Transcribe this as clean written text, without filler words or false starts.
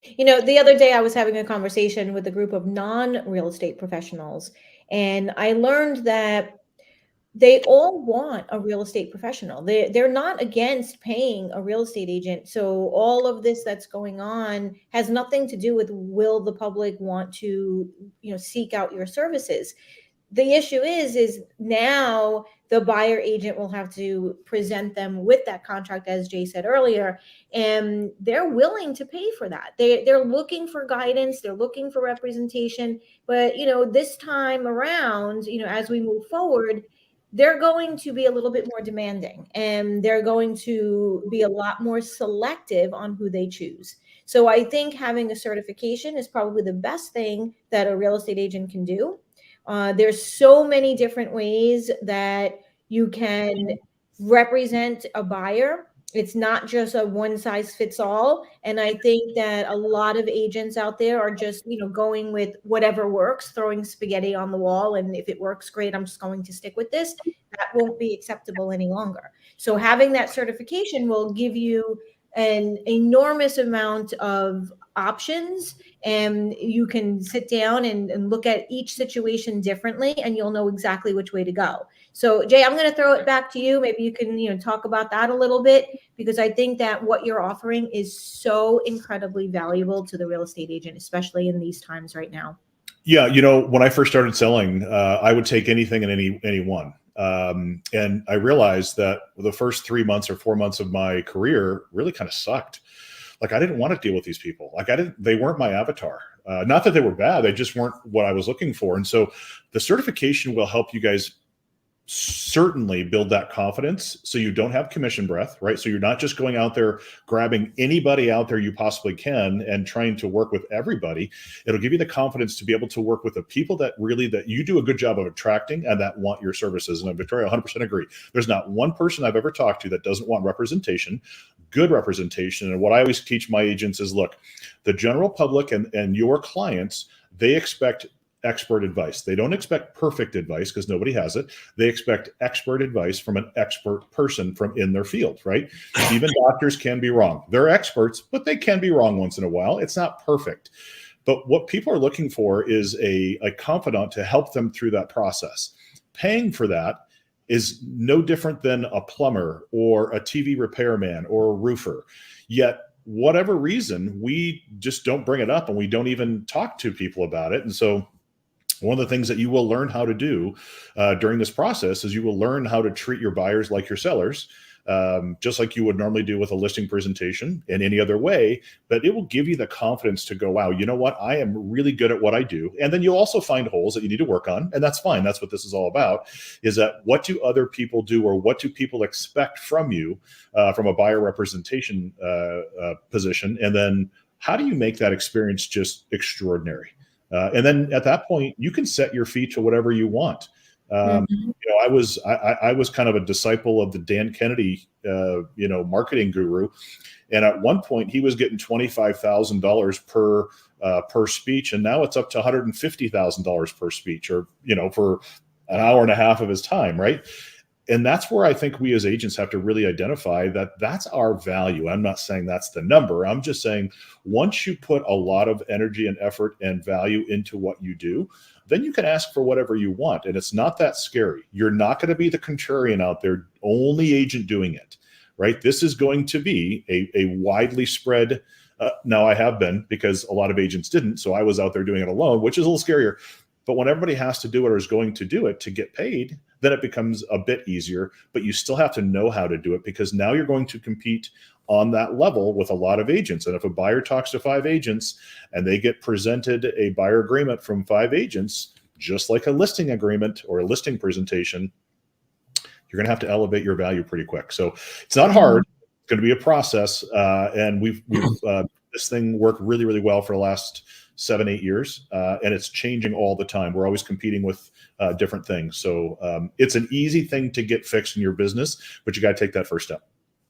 The other day I was having a conversation with a group of non-real estate professionals, and I learned that they all want a real estate professional. They're not against paying a real estate agent. So all of this that's going on has nothing to do with will the public want to, seek out your services. The issue is now the buyer agent will have to present them with that contract, as Jay said earlier, and they're willing to pay for that. They're looking for guidance, they're looking for representation, but this time around, as we move forward, they're going to be a little bit more demanding, and they're going to be a lot more selective on who they choose. So I think having a certification is probably the best thing that a real estate agent can do. There's so many different ways that you can represent a buyer. It's not just a one size fits all. And I think that a lot of agents out there are just, going with whatever works, throwing spaghetti on the wall. And if it works, great, I'm just going to stick with this. That won't be acceptable any longer. So having that certification will give you an enormous amount of options, and you can sit down and look at each situation differently, and you'll know exactly which way to go. So Jay, I'm going to throw it back to you. Maybe you can talk about that a little bit, because I think that what you're offering is so incredibly valuable to the real estate agent, especially in these times right now. Yeah, when I first started selling, I would take anything and anyone. And I realized that the first 3 months or 4 months of my career really kind of sucked. Like, I didn't want to deal with these people. Like, they weren't my avatar. Not that they were bad, they just weren't what I was looking for. And so the certification will help you guys certainly build that confidence, so you don't have commission breath, right? So you're not just going out there grabbing anybody out there you possibly can and trying to work with everybody. It'll give you the confidence to be able to work with the people that you do a good job of attracting and that want your services. And Victoria, 100% agree. There's not one person I've ever talked to that doesn't want representation, good representation. And what I always teach my agents is, look, the general public and your clients, they expect expert advice. They don't expect perfect advice, because nobody has it. They expect expert advice from an expert person from in their field, right? Even doctors can be wrong. They're experts, but they can be wrong once in a while. It's not perfect. But what people are looking for is a confidant to help them through that process. Paying for that is no different than a plumber or a TV repairman or a roofer. Yet, whatever reason, we just don't bring it up, and we don't even talk to people about it. And so one of the things that you will learn how to do during this process is you will learn how to treat your buyers like your sellers, just like you would normally do with a listing presentation in any other way. But it will give you the confidence to go, wow, you know what? I am really good at what I do. And then you'll also find holes that you need to work on. And that's fine. That's what this is all about, is that what do other people do, or what do people expect from you from a buyer representation position? And then how do you make that experience just extraordinary? And then at that point, you can set your fee to whatever you want. I was kind of a disciple of the Dan Kennedy, marketing guru, and at one point he was getting $25,000 per speech, and now it's up to $150,000 per speech, or for an hour and a half of his time, right? And that's where I think we as agents have to really identify that that's our value. I'm not saying that's the number. I'm just saying, once you put a lot of energy and effort and value into what you do, then you can ask for whatever you want. And it's not that scary. You're not going to be the contrarian out there, only agent doing it, right? This is going to be a widely spread. Now, I have been, because a lot of agents didn't. So I was out there doing it alone, which is a little scarier. But when everybody has to do it or is going to do it to get paid, then it becomes a bit easier. But you still have to know how to do it, because now you're going to compete on that level with a lot of agents. And if a buyer talks to 5 agents and they get presented a buyer agreement from 5 agents, just like a listing agreement or a listing presentation, you're going to have to elevate your value pretty quick. So it's not hard. It's going to be a process. And we've this thing worked really, really well for the last 7-8 years, and it's changing all the time. We're always competing with different things. So it's an easy thing to get fixed in your business, but you got to take that first step.